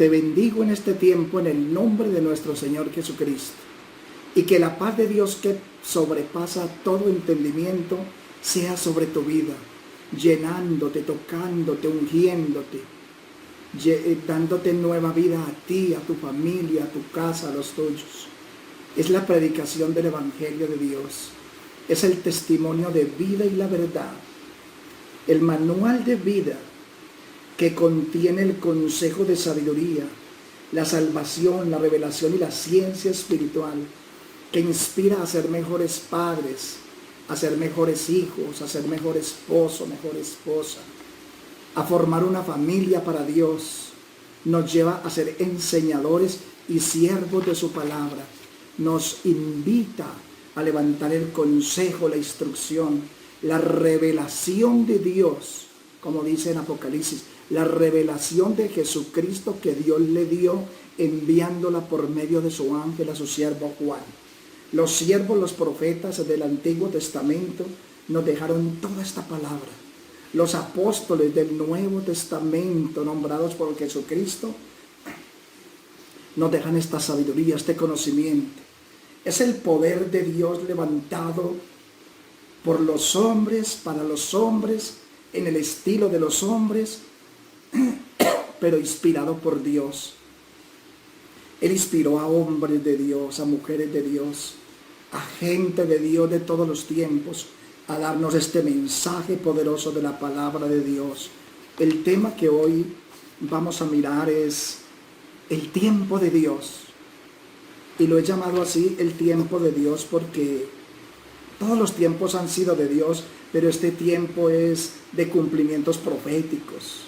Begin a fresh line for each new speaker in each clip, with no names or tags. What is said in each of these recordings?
Te bendigo en este tiempo en el nombre de nuestro Señor Jesucristo. Y que la paz de Dios que sobrepasa todo entendimiento sea sobre tu vida, llenándote, tocándote, ungiéndote, dándote nueva vida a ti, a tu familia, a tu casa, a los tuyos. Es la predicación del Evangelio de Dios. Es el testimonio de vida y la verdad. El manual de vida que contiene el consejo de sabiduría, la salvación, la revelación y la ciencia espiritual, que inspira a ser mejores padres, a ser mejores hijos, a ser mejor esposo, mejor esposa, a formar una familia para Dios. Nos lleva a ser enseñadores y siervos de su palabra. Nos invita a levantar el consejo, la instrucción, la revelación de Dios, como dice en Apocalipsis, la revelación de Jesucristo que Dios le dio enviándola por medio de su ángel a su siervo Juan. Los siervos, los profetas del Antiguo Testamento nos dejaron toda esta palabra. Los apóstoles del Nuevo Testamento nombrados por Jesucristo nos dejan esta sabiduría, este conocimiento. Es el poder de Dios levantado por los hombres, para los hombres, en el estilo de los hombres, pero inspirado por Dios. Él inspiró a hombres de Dios, a mujeres de Dios, a gente de Dios de todos los tiempos, a darnos este mensaje poderoso de la palabra de Dios. El tema que hoy vamos a mirar es el tiempo de Dios. Y lo he llamado así, el tiempo de Dios, porque todos los tiempos han sido de Dios, pero este tiempo es de cumplimientos proféticos.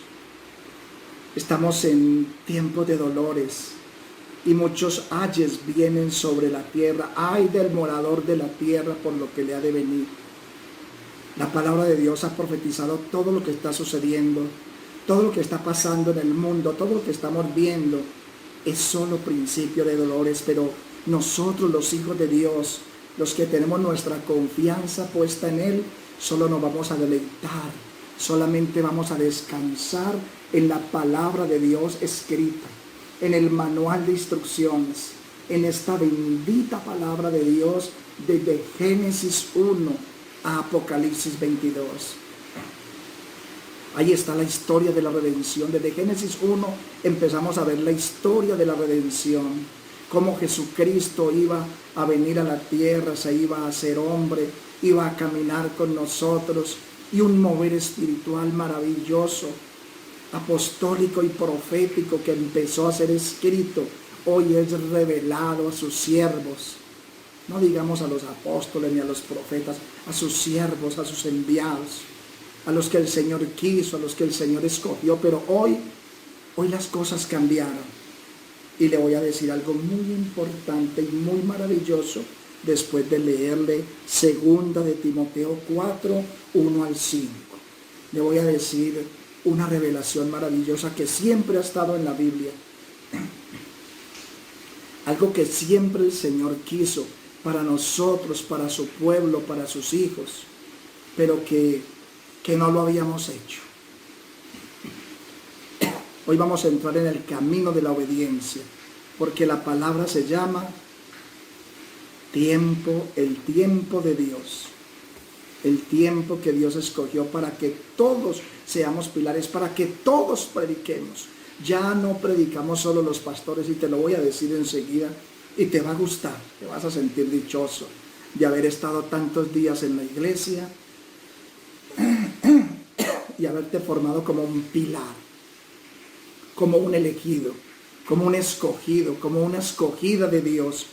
Estamos en tiempo de dolores y muchos ayes vienen sobre la tierra. Ay del morador de la tierra por lo que le ha de venir. La palabra de Dios ha profetizado todo lo que está sucediendo, todo lo que está pasando en el mundo, todo lo que estamos viendo. Es solo principio de dolores, pero nosotros los hijos de Dios, los que tenemos nuestra confianza puesta en Él, solo nos vamos a deleitar, solamente vamos a descansar en la palabra de Dios escrita, en el manual de instrucciones, en esta bendita palabra de Dios desde Génesis 1 a Apocalipsis 22. Ahí está la historia de la redención. Desde Génesis 1 empezamos a ver la historia de la redención. Cómo Jesucristo iba a venir a la tierra, se iba a hacer hombre, iba a caminar con nosotros. Y un mover espiritual maravilloso, apostólico y profético que empezó a ser escrito, hoy es revelado a sus siervos. No digamos a los apóstoles ni a los profetas, a sus siervos, a sus enviados, a los que el Señor quiso, a los que el Señor escogió, pero hoy las cosas cambiaron. Y le voy a decir algo muy importante y muy maravilloso después de leerle 2 de Timoteo 4, 1 al 5. Le voy a decir una revelación maravillosa que siempre ha estado en la Biblia. Algo que siempre el Señor quiso para nosotros, para su pueblo, para sus hijos, pero que no lo habíamos hecho. Hoy vamos a entrar en el camino de la obediencia, porque la palabra se llama tiempo, el tiempo de Dios. El tiempo que Dios escogió para que todos seamos pilares, para que todos prediquemos. Ya no predicamos solo los pastores, y te lo voy a decir enseguida, y te va a gustar, te vas a sentir dichoso de haber estado tantos días en la iglesia y haberte formado como un pilar, como un elegido, como un escogido, como una escogida de Dios.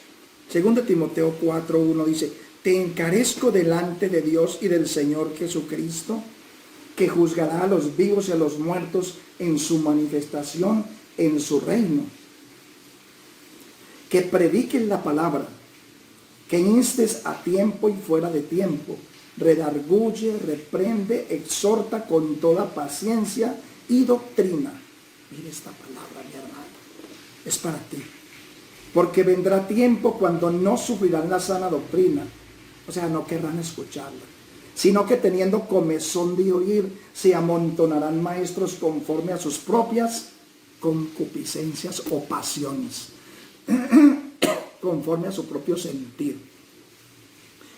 2 Timoteo 4:1 dice: te encarezco delante de Dios y del Señor Jesucristo, que juzgará a los vivos y a los muertos en su manifestación en su reino. Que prediquen la palabra, que instes a tiempo y fuera de tiempo, redarguye, reprende, exhorta con toda paciencia y doctrina. Mira esta palabra, mi hermano, es para ti. Porque vendrá tiempo cuando no sufrirán la sana doctrina, o sea, no querrán escucharla, sino que teniendo comezón de oír, se amontonarán maestros conforme a sus propias concupiscencias o pasiones, conforme a su propio sentir,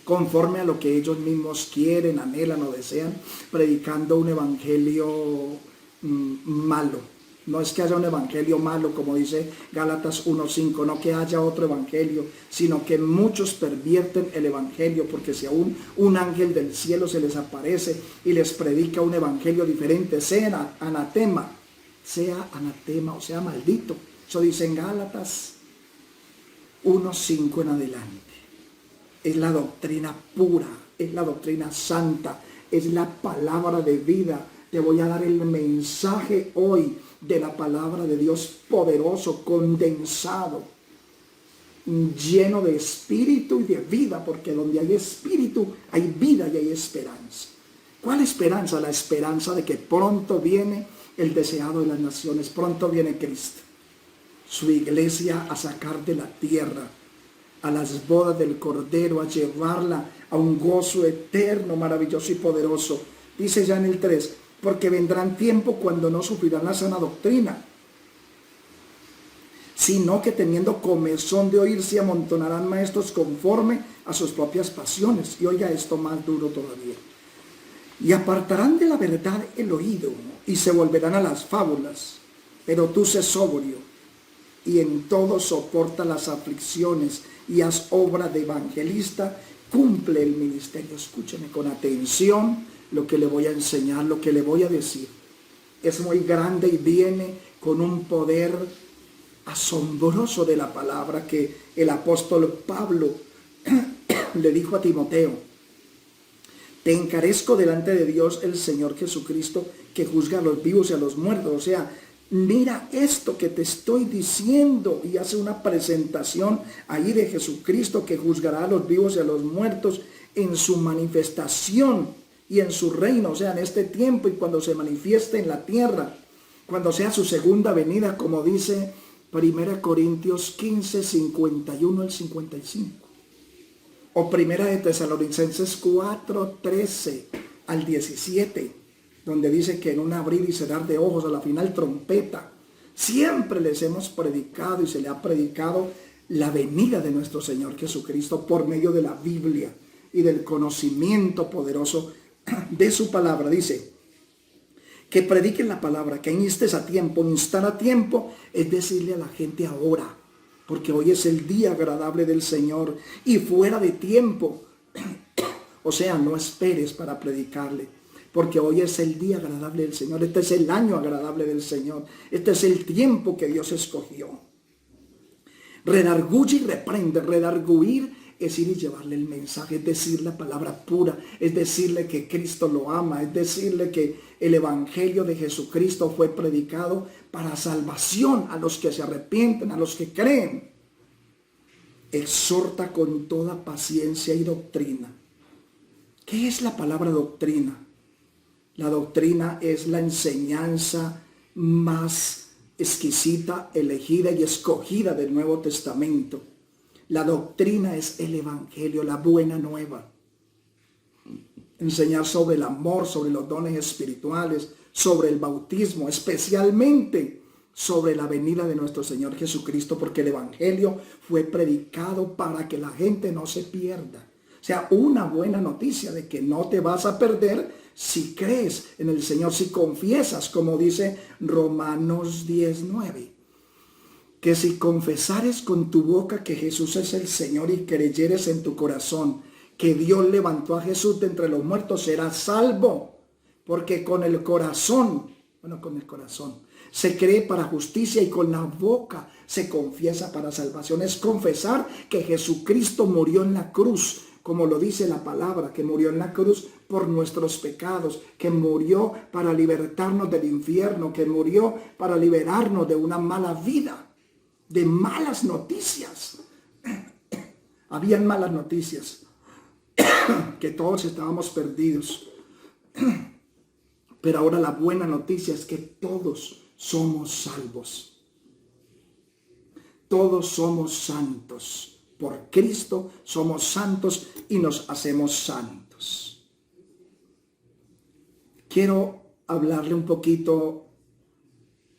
conforme a lo que ellos mismos quieren, anhelan o desean, predicando un evangelio malo. No es que haya un evangelio malo, como dice Gálatas 1:5, no que haya otro evangelio, sino que muchos pervierten el evangelio, porque si aún un ángel del cielo se les aparece y les predica un evangelio diferente, sea anatema o sea maldito. Eso dice en Gálatas 1:5 en adelante. Es la doctrina pura, es la doctrina santa, es la palabra de vida. Te voy a dar el mensaje hoy de la palabra de Dios poderoso, condensado, lleno de espíritu y de vida, porque donde hay espíritu hay vida y hay esperanza. ¿Cuál esperanza? La esperanza de que pronto viene el deseado de las naciones, pronto viene Cristo, su iglesia a sacar de la tierra, a las bodas del Cordero, a llevarla a un gozo eterno, maravilloso y poderoso. Dice ya en el 3, porque vendrán tiempo cuando no sufrirán la sana doctrina, sino que teniendo comezón de oír se amontonarán maestros conforme a sus propias pasiones. Y oiga esto más duro todavía. Y apartarán de la verdad el oído y se volverán a las fábulas. Pero tú sé sobrio y en todo soporta las aflicciones y haz obra de evangelista, cumple el ministerio. Escúcheme con atención lo que le voy a enseñar, lo que le voy a decir. Es muy grande y viene con un poder asombroso de la palabra que el apóstol Pablo le dijo a Timoteo: te encarezco delante de Dios el Señor Jesucristo, que juzga a los vivos y a los muertos. O sea, mira esto que te estoy diciendo, y hace una presentación ahí de Jesucristo que juzgará a los vivos y a los muertos en su manifestación y en su reino, o sea, en este tiempo y cuando se manifieste en la tierra, cuando sea su segunda venida, como dice 1 Corintios 15, 51 al 55. O 1 de Tesalonicenses 4, 13 al 17, donde dice que en un abrir y cerrar de ojos, a la final trompeta, siempre les hemos predicado y se le ha predicado la venida de nuestro Señor Jesucristo por medio de la Biblia y del conocimiento poderoso de su palabra. Dice que prediquen la palabra, que instes a tiempo. Instar a tiempo es decirle a la gente ahora, porque hoy es el día agradable del Señor. Y fuera de tiempo, o sea, no esperes para predicarle, porque hoy es el día agradable del Señor. Este es el año agradable del Señor. Este es el tiempo que Dios escogió. Redarguye y reprende. Redarguir es ir y llevarle el mensaje, es decir, la palabra pura, es decirle que Cristo lo ama, es decirle que el evangelio de Jesucristo fue predicado para salvación a los que se arrepienten, a los que creen. Exhorta con toda paciencia y doctrina. ¿Qué es la palabra doctrina? La doctrina es la enseñanza más exquisita, elegida y escogida del Nuevo Testamento. La doctrina es el evangelio, la buena nueva. Enseñar sobre el amor, sobre los dones espirituales, sobre el bautismo, especialmente sobre la venida de nuestro Señor Jesucristo, porque el evangelio fue predicado para que la gente no se pierda. O sea, una buena noticia de que no te vas a perder si crees en el Señor, si confiesas, como dice Romanos 10:9. Que si confesares con tu boca que Jesús es el Señor y creyeres en tu corazón que Dios levantó a Jesús de entre los muertos, serás salvo. Porque con el corazón se cree para justicia y con la boca se confiesa para salvación. Es confesar que Jesucristo murió en la cruz, como lo dice la palabra, que murió en la cruz por nuestros pecados, que murió para libertarnos del infierno, que murió para liberarnos de una mala vida, de malas noticias. Habían malas noticias, que todos estábamos perdidos. Pero ahora la buena noticia es que todos somos salvos. Todos somos santos. Por Cristo somos santos y nos hacemos santos. Quiero hablarle un poquito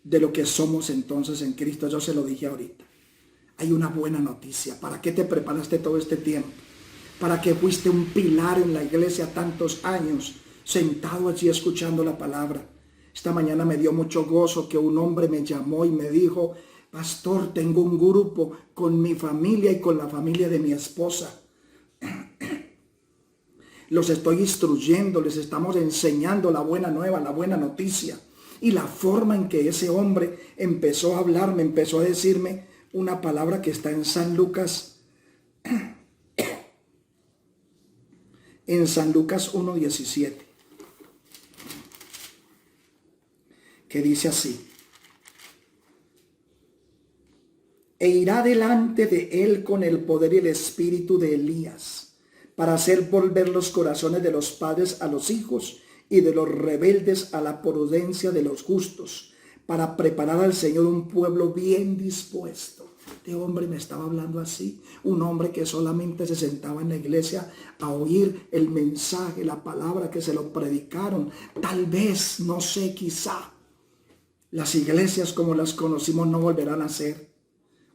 de lo que somos entonces en Cristo. Yo se lo dije ahorita. Hay una buena noticia. ¿Para qué te preparaste todo este tiempo? ¿Para qué fuiste un pilar en la iglesia tantos años, sentado allí escuchando la palabra? Esta mañana me dio mucho gozo que un hombre me llamó y me dijo: pastor, tengo un grupo con mi familia y con la familia de mi esposa. Los estoy instruyendo, les estamos enseñando la buena nueva, la buena noticia. Y la forma en que ese hombre empezó a hablarme, empezó a decirme una palabra que está en San Lucas, en San Lucas 1:17, que dice así: e irá delante de él con el poder y el espíritu de Elías, para hacer volver los corazones de los padres a los hijos y de los rebeldes a la prudencia de los justos, para preparar al Señor un pueblo bien dispuesto. Este hombre me estaba hablando así, un hombre que solamente se sentaba en la iglesia a oír el mensaje, la palabra que se lo predicaron. Tal vez, no sé, quizá las iglesias como las conocimos no volverán a ser.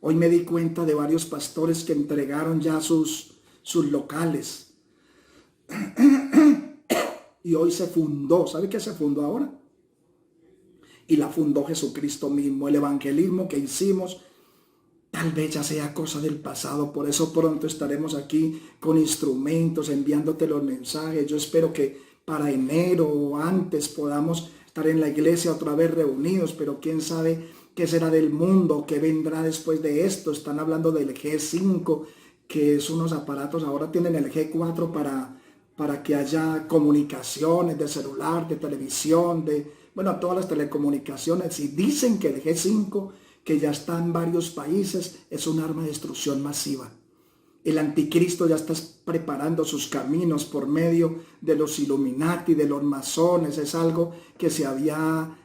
Hoy me di cuenta de varios pastores que entregaron ya sus locales. Y hoy se fundó. ¿Sabe qué se fundó ahora? Y la fundó Jesucristo mismo. El evangelismo que hicimos tal vez ya sea cosa del pasado. Por eso pronto estaremos aquí con instrumentos, enviándote los mensajes. Yo espero que para enero o antes podamos estar en la iglesia otra vez reunidos. Pero quién sabe qué será del mundo, qué vendrá después de esto. Están hablando del G5, que es unos aparatos. Ahora tienen el G4 para que haya comunicaciones de celular, de televisión, todas las telecomunicaciones. Y dicen que el G5, que ya está en varios países, es un arma de destrucción masiva. El anticristo ya está preparando sus caminos por medio de los Illuminati, de los masones. Es algo que se había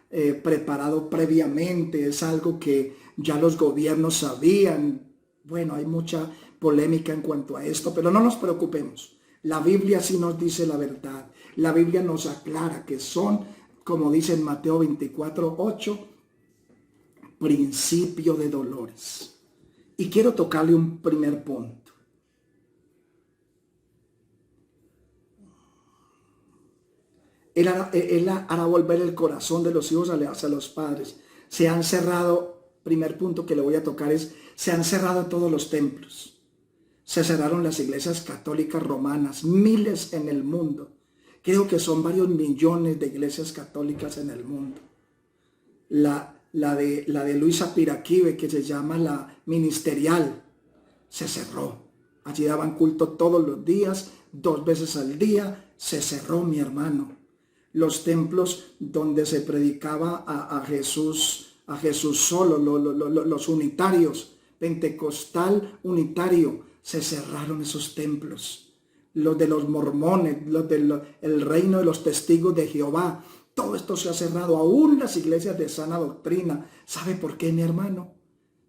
preparado previamente, es algo que ya los gobiernos sabían. Bueno, hay mucha polémica en cuanto a esto, pero no nos preocupemos. La Biblia sí nos dice la verdad. La Biblia nos aclara que son, como dice en Mateo 24:8, principio de dolores. Y quiero tocarle un primer punto. Él hará volver el corazón de los hijos hacia los padres. Se han cerrado, primer punto que le voy a tocar es, se han cerrado todos los templos. Se cerraron las iglesias católicas romanas, miles en el mundo. Creo que son varios millones de iglesias católicas en el mundo. La de Luisa Piraquive, que se llama la ministerial, se cerró. Allí daban culto todos los días, 2 veces al día, se cerró, mi hermano. Los templos donde se predicaba a Jesús solo, los unitarios, pentecostal unitario, se cerraron esos templos. Los de los mormones, los del reino de los testigos de Jehová, todo esto se ha cerrado, aún las iglesias de sana doctrina. ¿Sabe por qué, mi hermano?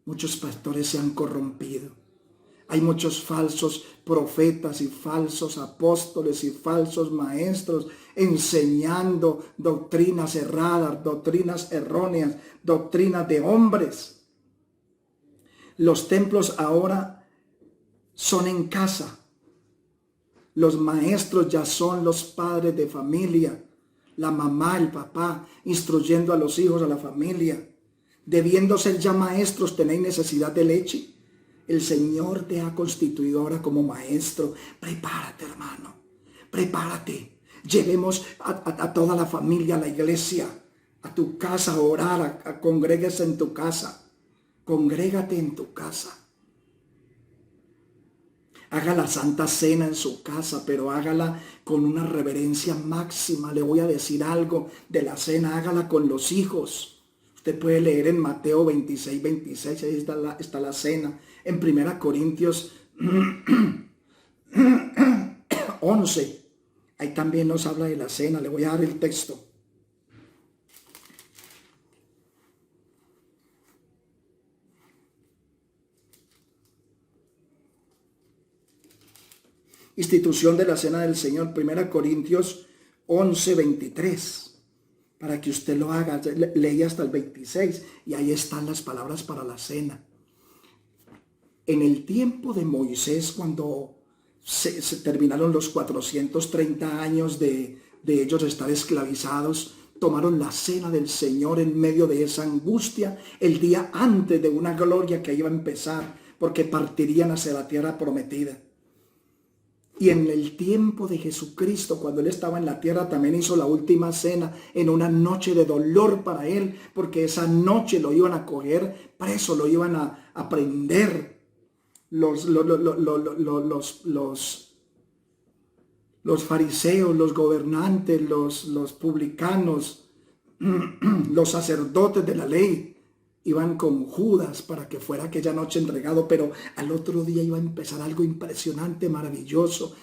Muchos pastores se han corrompido. Hay muchos falsos profetas y falsos apóstoles y falsos maestros enseñando doctrinas erradas, doctrinas erróneas, doctrinas de hombres. Los templos ahora son en casa. Los maestros ya son los padres de familia, la mamá, el papá, instruyendo a los hijos, a la familia. Debiendo ser ya maestros, ¿tenéis necesidad de leche? El Señor te ha constituido ahora como maestro. Prepárate, hermano, prepárate. Llevemos a toda la familia a la iglesia, a tu casa a orar, congréguese en tu casa. Congrégate en tu casa. Haga la Santa Cena en su casa, pero hágala con una reverencia máxima. Le voy a decir algo de la cena, hágala con los hijos. Usted puede leer en Mateo 26, ahí está la cena. En 1 Corintios 11, ahí también nos habla de la cena. Le voy a dar el texto. Institución de la cena del Señor, 1 Corintios 11:23. para que usted lo haga. Leí hasta el 26 y ahí están las palabras para la cena. En el tiempo de Moisés, cuando se terminaron los 430 años de ellos estar esclavizados, tomaron la cena del Señor en medio de esa angustia, el día antes de una gloria que iba a empezar, porque partirían hacia la tierra prometida. Y en el tiempo de Jesucristo, cuando Él estaba en la tierra, también hizo la última cena en una noche de dolor para Él, porque esa noche lo iban a coger preso, lo iban a prender los fariseos, los gobernantes, los publicanos, los sacerdotes de la ley. Iban con Judas para que fuera aquella noche entregado, pero al otro día iba a empezar algo impresionante, maravilloso.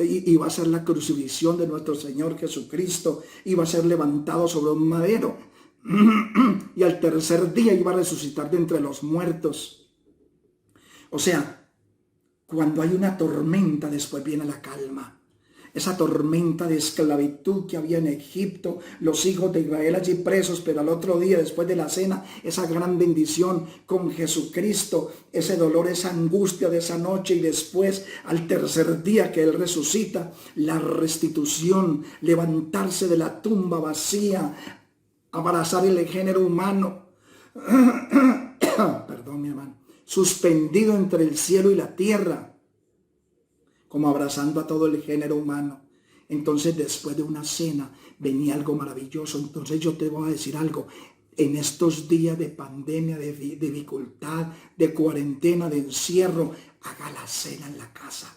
Iba a ser la crucifixión de nuestro Señor Jesucristo. Iba a ser levantado sobre un madero. Y al tercer día iba a resucitar de entre los muertos. O sea, cuando hay una tormenta, después viene la calma. Esa tormenta de esclavitud que había en Egipto, los hijos de Israel allí presos, pero al otro día, después de la cena, esa gran bendición con Jesucristo, ese dolor, esa angustia de esa noche, y después al tercer día que Él resucita, la restitución, levantarse de la tumba vacía, abrazar el género humano, perdón mi hermano, suspendido entre el cielo y la tierra, como abrazando a todo el género humano. Entonces, después de una cena, venía algo maravilloso. Entonces yo te voy a decir algo. En estos días de pandemia, de dificultad, de cuarentena, de encierro, haga la cena en la casa.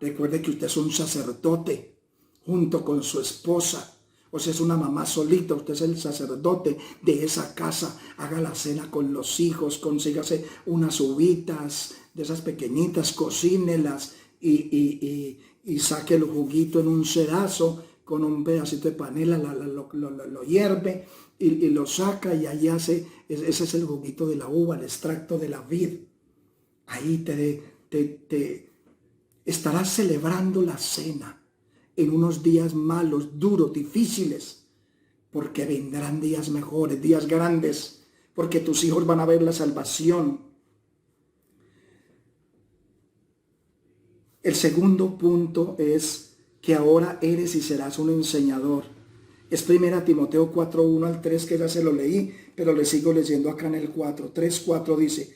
Recuerde que usted es un sacerdote junto con su esposa. O sea, es una mamá solita, usted es el sacerdote de esa casa. Haga la cena con los hijos, consígase unas uvitas de esas pequeñitas, cocínelas, y saque el juguito en un sedazo con un pedacito de panela, lo hierve y lo saca, y ahí hace, ese es el juguito de la uva, el extracto de la vid. Ahí te estarás celebrando la cena en unos días malos, duros, difíciles, porque vendrán días mejores, días grandes, porque tus hijos van a ver la salvación. El segundo punto es que ahora eres y serás un enseñador. Es 1 Timoteo 4:1 al 3, que ya se lo leí, pero le sigo leyendo acá en el 4. 3:4 dice: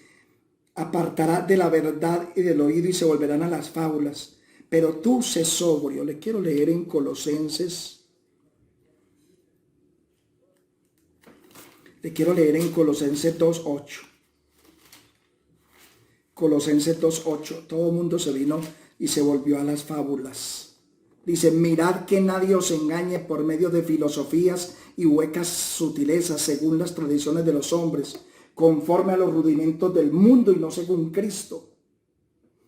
apartará de la verdad y del oído y se volverán a las fábulas. Pero tú sé sobrio. Le quiero leer en Colosenses. Le quiero leer en Colosenses 2:8. Colosenses 2:8. Todo el mundo se vino y se volvió a las fábulas. Dice: mirad que nadie os engañe por medio de filosofías y huecas sutilezas según las tradiciones de los hombres, conforme a los rudimentos del mundo y no según Cristo.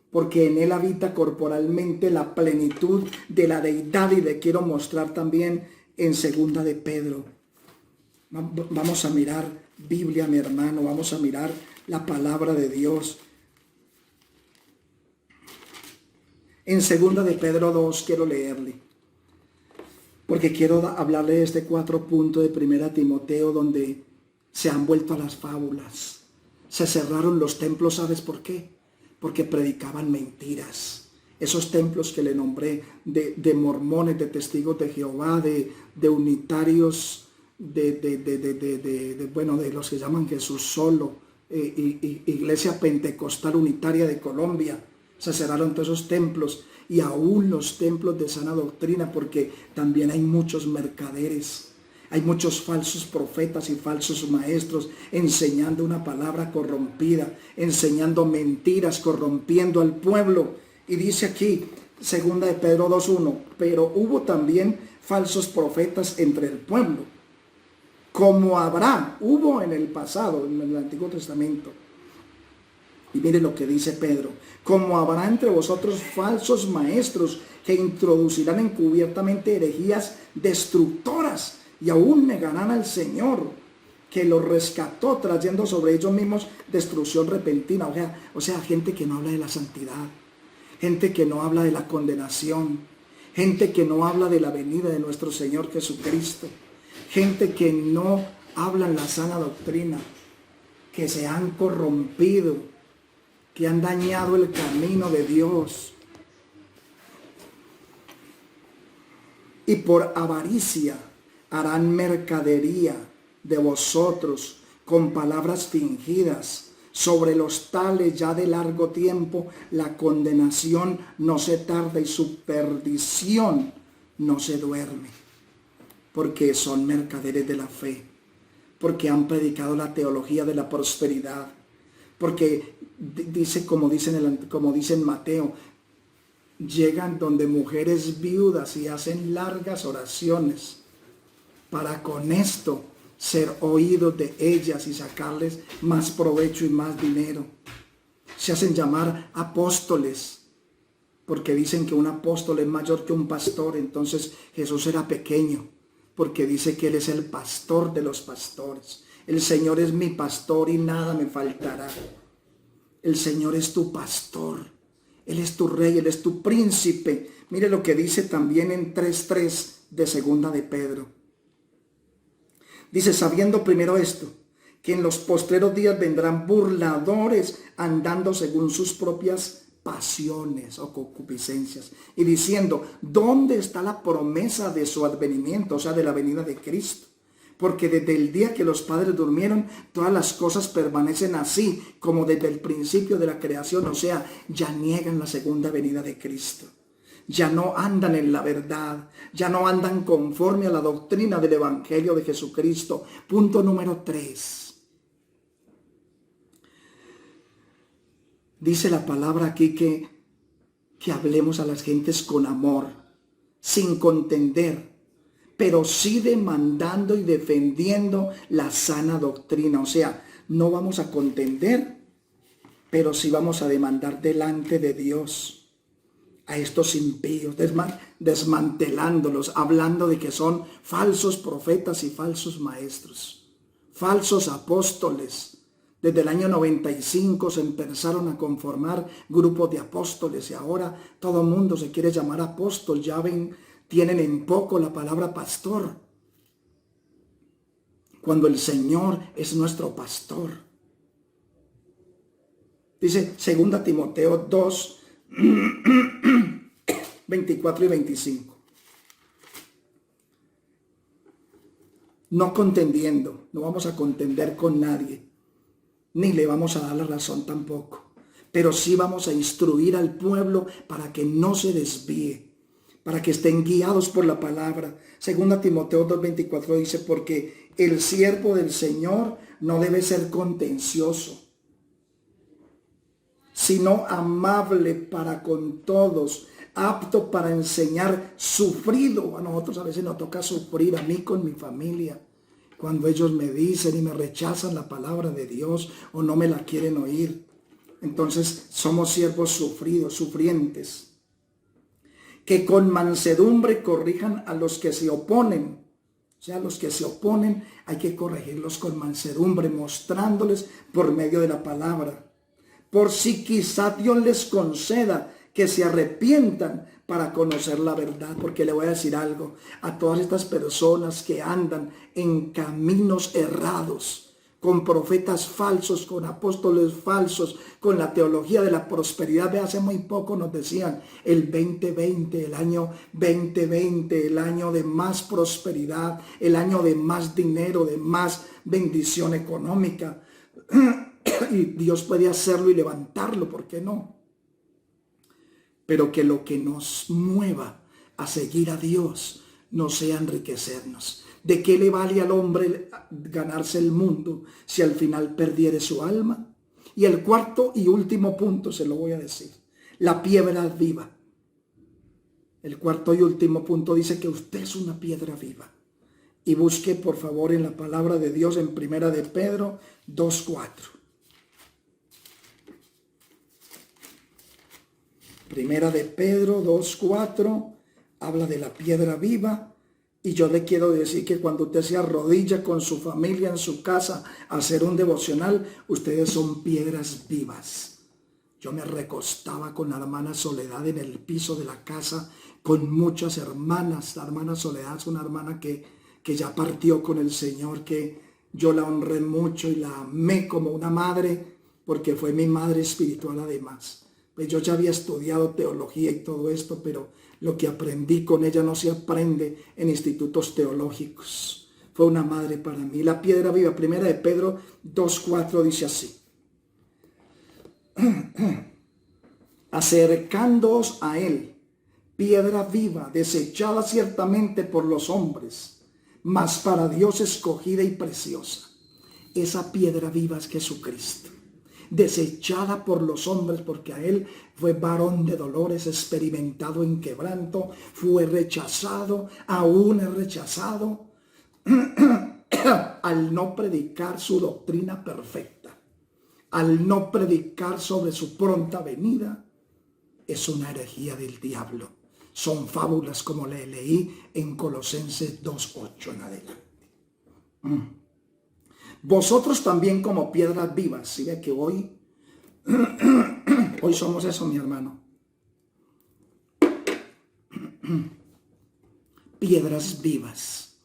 Porque en Él habita corporalmente la plenitud de la deidad. Y le quiero mostrar también en 2 de Pedro. Vamos a mirar Biblia, mi hermano. Vamos a mirar la palabra de Dios. En 2 de Pedro 2 quiero leerle, porque quiero hablarle de este 4 puntos de 1 Timoteo, donde se han vuelto a las fábulas. Se cerraron los templos, ¿sabes por qué? Porque predicaban mentiras. Esos templos que le nombré, de mormones, de testigos de Jehová, de unitarios, de los que llaman Jesús solo, Iglesia Pentecostal Unitaria de Colombia. Se cerraron todos esos templos, y aún los templos de sana doctrina, porque también hay muchos mercaderes, hay muchos falsos profetas y falsos maestros enseñando una palabra corrompida, enseñando mentiras, corrompiendo al pueblo. Y dice aquí, 2 de Pedro 2:1, pero hubo también falsos profetas entre el pueblo, como hubo en el pasado, en el Antiguo Testamento. Y mire lo que dice Pedro: como habrá entre vosotros falsos maestros que introducirán encubiertamente herejías destructoras, y aún negarán al Señor que los rescató, trayendo sobre ellos mismos destrucción repentina. O sea, gente que no habla de la santidad, gente que no habla de la condenación, gente que no habla de la venida de nuestro Señor Jesucristo, gente que no hablan la sana doctrina, que se han corrompido, que han dañado el camino de Dios. Y por avaricia harán mercadería de vosotros con palabras fingidas. Sobre los tales ya de largo tiempo la condenación no se tarda y su perdición no se duerme. Porque son mercaderes de la fe, porque han predicado la teología de la prosperidad, porque dice, como dice en Mateo, llegan donde mujeres viudas y hacen largas oraciones para con esto ser oídos de ellas y sacarles más provecho y más dinero. Se hacen llamar apóstoles porque dicen que un apóstol es mayor que un pastor. Entonces Jesús era pequeño porque dice que Él es el pastor de los pastores. El Señor es mi pastor y nada me faltará. El Señor es tu pastor. Él es tu rey, Él es tu príncipe. Mire lo que dice también en 3:3 de segunda de Pedro. Dice, sabiendo primero esto, que en los postreros días vendrán burladores andando según sus propias pasiones o concupiscencias, y diciendo, ¿dónde está la promesa de su advenimiento? O sea, de la venida de Cristo. Porque desde el día que los padres durmieron, todas las cosas permanecen así, como desde el principio de la creación. O sea, ya niegan la segunda venida de Cristo. Ya no andan en la verdad, ya no andan conforme a la doctrina del Evangelio de Jesucristo. Punto número 3. Dice la palabra aquí que hablemos a las gentes con amor, sin contender, pero sí demandando y defendiendo la sana doctrina. O sea, no vamos a contender, pero sí vamos a demandar delante de Dios a estos impíos, desmantelándolos, hablando de que son falsos profetas y falsos maestros, falsos apóstoles. Desde el año 95 se empezaron a conformar grupos de apóstoles y ahora todo el mundo se quiere llamar apóstol. Ya ven, tienen en poco la palabra pastor, cuando el Señor es nuestro pastor. Dice 2 Timoteo 2, 24 y 25. No contendiendo, no vamos a contender con nadie, ni le vamos a dar la razón tampoco, pero sí vamos a instruir al pueblo para que no se desvíe, para que estén guiados por la palabra. 2 Timoteo 2:24 dice, porque el siervo del Señor no debe ser contencioso, sino amable para con todos, apto para enseñar, sufrido. A nosotros a veces nos toca sufrir, a mí con mi familia, cuando ellos me dicen y me rechazan la palabra de Dios o no me la quieren oír. Entonces somos siervos sufridos, sufrientes, que con mansedumbre corrijan a los que se oponen. O sea, los que se oponen hay que corregirlos con mansedumbre, mostrándoles por medio de la palabra, por si quizá Dios les conceda que se arrepientan para conocer la verdad. Porque le voy a decir algo a todas estas personas que andan en caminos errados, con profetas falsos, con apóstoles falsos, con la teología de la prosperidad. Ve, hace muy poco nos decían el 2020, el año 2020, el año de más prosperidad, el año de más dinero, de más bendición económica. Y Dios puede hacerlo y levantarlo, ¿por qué no? Pero que lo que nos mueva a seguir a Dios no sea enriquecernos. ¿De qué le vale al hombre ganarse el mundo si al final perdiere su alma? Y el cuarto y último punto se lo voy a decir: la piedra viva. El cuarto y último punto dice que usted es una piedra viva. Y busque por favor en la palabra de Dios en 1 de Pedro 2:4. Primera de Pedro 2:4 habla de la piedra viva, y yo le quiero decir que cuando usted se arrodilla con su familia en su casa a hacer un devocional, ustedes son piedras vivas. Yo me recostaba con la hermana Soledad en el piso de la casa, con muchas hermanas. La hermana Soledad es una hermana que que ya partió con el Señor, que yo la honré mucho y la amé como una madre, porque fue mi madre espiritual además. Pues yo ya había estudiado teología y todo esto, pero lo que aprendí con ella no se aprende en institutos teológicos. Fue una madre para mí. La piedra viva, primera de Pedro 2:4 dice así: acercándoos a él, piedra viva, desechada ciertamente por los hombres, mas para Dios escogida y preciosa. Esa piedra viva es Jesucristo, desechada por los hombres, porque a él fue varón de dolores, experimentado en quebranto, fue rechazado, aún es rechazado, al no predicar su doctrina perfecta, al no predicar sobre su pronta venida. Es una herejía del diablo. Son fábulas como le leí en Colosenses 2:8 en adelante. Vosotros también como piedras vivas. ¿Sí ve que hoy somos eso, mi hermano? Piedras vivas,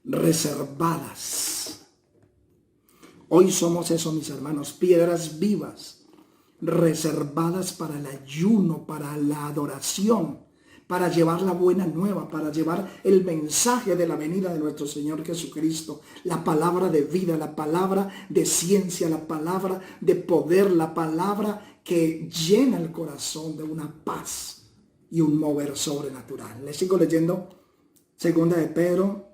reservadas. Hoy somos eso, mis hermanos, piedras vivas, reservadas para el ayuno, para la adoración, para llevar la buena nueva, para llevar el mensaje de la venida de nuestro Señor Jesucristo, la palabra de vida, la palabra de ciencia, la palabra de poder, la palabra que llena el corazón de una paz y un mover sobrenatural. Les sigo leyendo, segunda de Pedro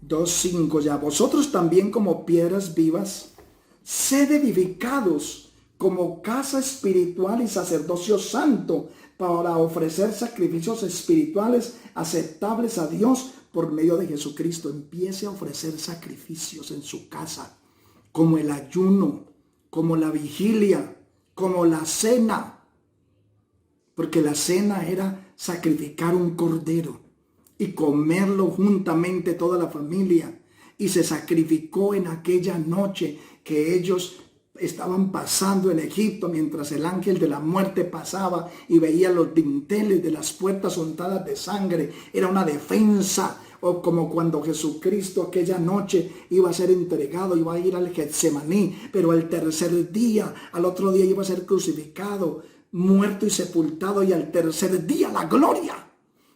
2:5 ya. Vosotros también como piedras vivas, sed edificados como casa espiritual y sacerdocio santo, para ofrecer sacrificios espirituales aceptables a Dios por medio de Jesucristo. Empiece a ofrecer sacrificios en su casa, como el ayuno, como la vigilia, como la cena. Porque la cena era sacrificar un cordero y comerlo juntamente toda la familia. Y se sacrificó en aquella noche que ellos estaban pasando en Egipto, mientras el ángel de la muerte pasaba y veía los dinteles de las puertas untadas de sangre. Era una defensa, o como cuando Jesucristo aquella noche iba a ser entregado, iba a ir al Getsemaní, pero al tercer día, al otro día iba a ser crucificado, muerto y sepultado, y al tercer día la gloria.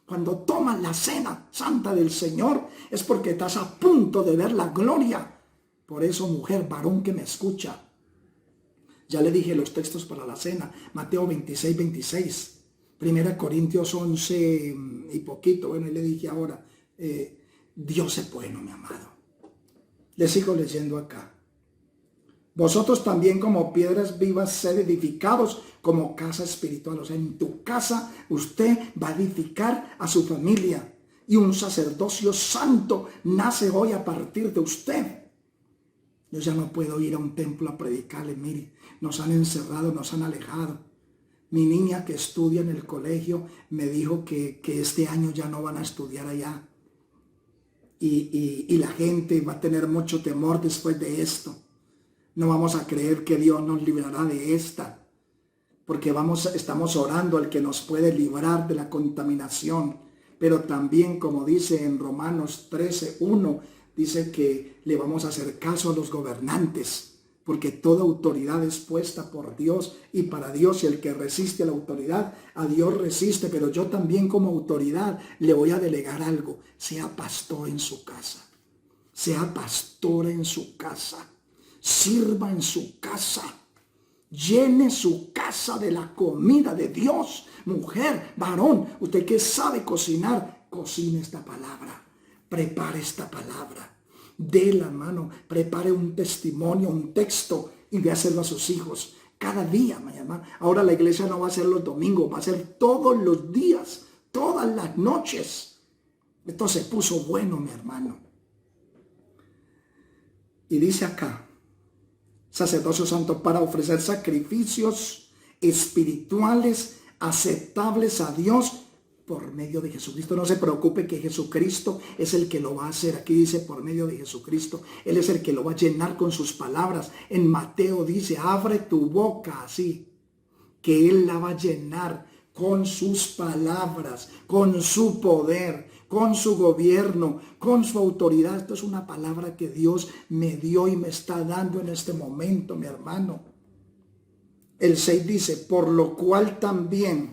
Cuando tomas la cena santa del Señor es porque estás a punto de ver la gloria. Por eso, mujer, varón que me escucha, ya le dije los textos para la cena: Mateo 26:26, 1 Corintios 11 y poquito. Bueno, y le dije ahora, Dios es bueno, mi amado. Le sigo leyendo acá. Vosotros también como piedras vivas, sed edificados como casa espiritual. O sea, en tu casa usted va a edificar a su familia, y un sacerdocio santo nace hoy a partir de usted. Yo ya no puedo ir a un templo a predicarle. Mire, nos han encerrado, nos han alejado. Mi niña que estudia en el colegio me dijo que este año ya no van a estudiar allá. Y la gente va a tener mucho temor después de esto. No vamos a creer que Dios nos librará de esta, porque estamos orando al que nos puede librar de la contaminación. Pero también, como dice en Romanos 13:1, dice que le vamos a hacer caso a los gobernantes, porque toda autoridad es puesta por Dios y para Dios, y el que resiste a la autoridad, a Dios resiste. Pero yo también como autoridad le voy a delegar algo: sea pastor en su casa, sea pastora en su casa, sirva en su casa, llene su casa de la comida de Dios. Mujer, varón, usted que sabe cocinar, cocine esta palabra. Prepare esta palabra, dé la mano, prepare un testimonio, un texto, y ve a hacerlo a sus hijos cada día, mi hermano. Ahora la iglesia no va a ser los domingos, va a ser todos los días, todas las noches. Esto se puso bueno, mi hermano. Y dice acá, sacerdocio santo para ofrecer sacrificios espirituales aceptables a Dios por medio de Jesucristo. No se preocupe, que Jesucristo es el que lo va a hacer. Aquí dice por medio de Jesucristo. Él es el que lo va a llenar con sus palabras. En Mateo dice: abre tu boca, así que Él la va a llenar con sus palabras, con su poder, con su gobierno, con su autoridad. Esto es una palabra que Dios me dio y me está dando en este momento, mi hermano. El 6 dice, por lo cual también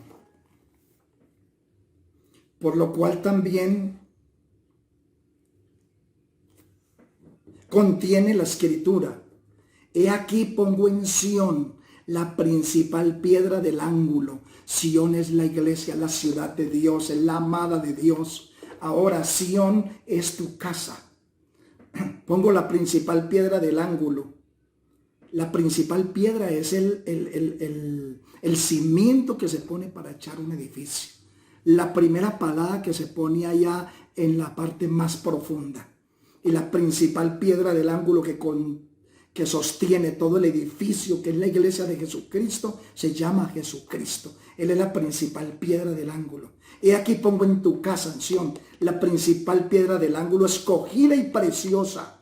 contiene la escritura. He aquí pongo en Sión la principal piedra del ángulo. Sión es la iglesia, la ciudad de Dios, es la amada de Dios. Ahora Sión es tu casa. Pongo la principal piedra del ángulo. La principal piedra es el cimiento que se pone para echar un edificio. La primera palada que se pone allá en la parte más profunda. Y la principal piedra del ángulo que sostiene todo el edificio, que es la iglesia de Jesucristo, se llama Jesucristo. Él es la principal piedra del ángulo. He aquí pongo en tu casa, en Sión, la principal piedra del ángulo, escogida y preciosa.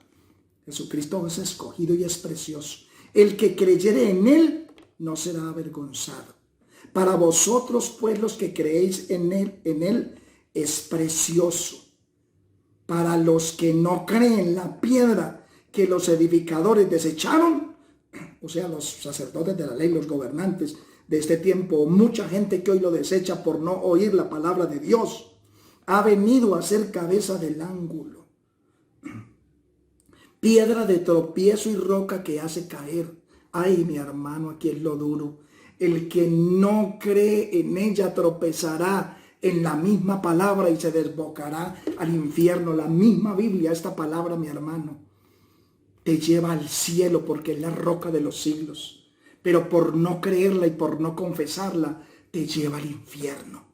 Jesucristo es escogido y es precioso. El que creyere en él no será avergonzado. Para vosotros, pues, los que creéis en él es precioso. Para los que no creen, la piedra que los edificadores desecharon, o sea, los sacerdotes de la ley, los gobernantes de este tiempo, mucha gente que hoy lo desecha por no oír la palabra de Dios, ha venido a ser cabeza del ángulo. Piedra de tropiezo y roca que hace caer. Ay, mi hermano, aquí es lo duro. El que no cree en ella tropezará en la misma palabra y se desbocará al infierno. La misma Biblia, esta palabra, mi hermano, te lleva al cielo porque es la roca de los siglos. Pero por no creerla y por no confesarla, te lleva al infierno.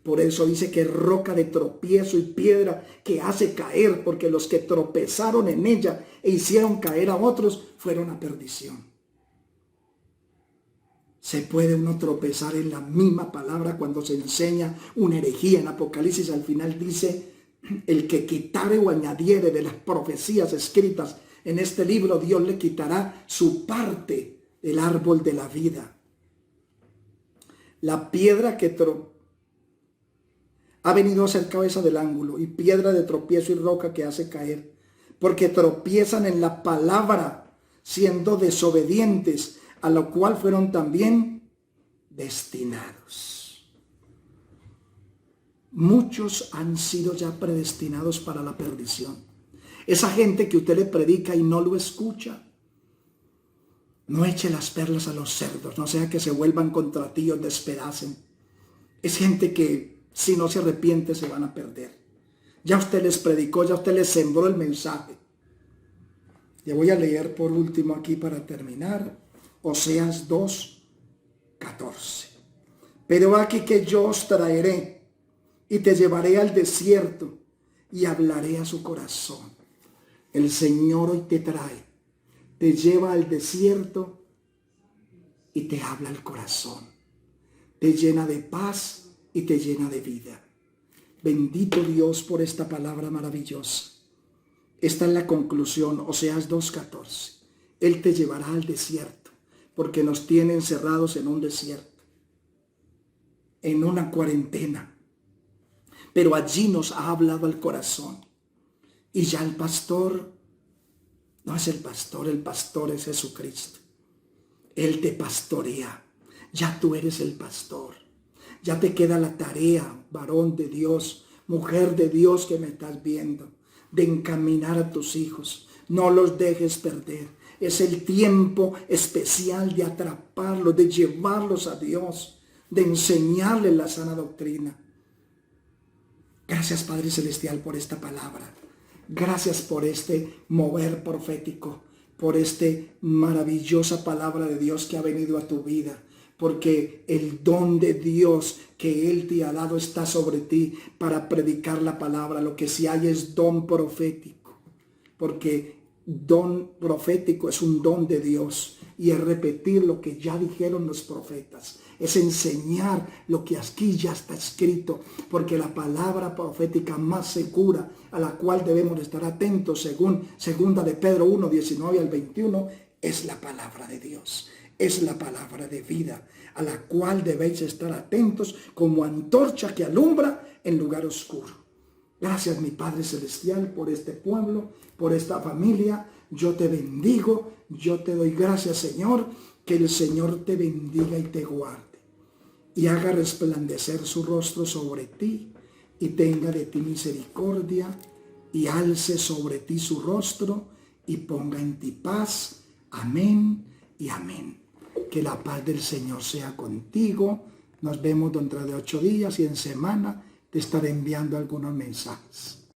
Por eso dice que es roca de tropiezo y piedra que hace caer, porque los que tropezaron en ella e hicieron caer a otros fueron a perdición. Se puede uno tropezar en la misma palabra cuando se enseña una herejía. En Apocalipsis al final dice, el que quitare o añadiere de las profecías escritas en este libro, Dios le quitará su parte del árbol de la vida. La piedra que ha venido a ser cabeza del ángulo y piedra de tropiezo y roca que hace caer, porque tropiezan en la palabra, siendo desobedientes, a lo cual fueron también destinados. Muchos han sido ya predestinados para la perdición. Esa gente que usted le predica y no lo escucha, no eche las perlas a los cerdos, no sea que se vuelvan contra ti o despedacen. Es gente que si no se arrepiente se van a perder. Ya usted les predicó, ya usted les sembró el mensaje. Le voy a leer por último aquí para terminar. Oseas 2:14. Pero aquí que yo os traeré y te llevaré al desierto y hablaré a su corazón. El Señor hoy te trae, te lleva al desierto y te habla al corazón. Te llena de paz y te llena de vida. Bendito Dios por esta palabra maravillosa. Esta es la conclusión, Oseas 2:14. Él te llevará al desierto, porque nos tiene encerrados en un desierto, en una cuarentena. Pero allí nos ha hablado al corazón. Y ya el pastor no es el pastor es Jesucristo. Él te pastorea. Ya tú eres el pastor. Ya te queda la tarea, varón de Dios, mujer de Dios que me estás viendo, de encaminar a tus hijos. No los dejes perder. Es el tiempo especial de atraparlos, de llevarlos a Dios, de enseñarles la sana doctrina. Gracias, Padre Celestial, por esta palabra. Gracias por este mover profético, por esta maravillosa palabra de Dios que ha venido a tu vida. Porque el don de Dios que Él te ha dado está sobre ti para predicar la palabra. Lo que sí hay es don profético. Porque don profético es un don de Dios y es repetir lo que ya dijeron los profetas, es enseñar lo que aquí ya está escrito, porque la palabra profética más segura a la cual debemos estar atentos según segunda de Pedro 1:19 al 21 es la palabra de Dios, es la palabra de vida a la cual debéis estar atentos como antorcha que alumbra en lugar oscuro. Gracias, mi Padre Celestial, por este pueblo, por esta familia. Yo te bendigo, yo te doy gracias, Señor. Que el Señor te bendiga y te guarde y haga resplandecer su rostro sobre ti y tenga de ti misericordia y alce sobre ti su rostro y ponga en ti paz. Amén y amén. Que la paz del Señor sea contigo. Nos vemos dentro de 8 días y en semana te estaré enviando algunos mensajes.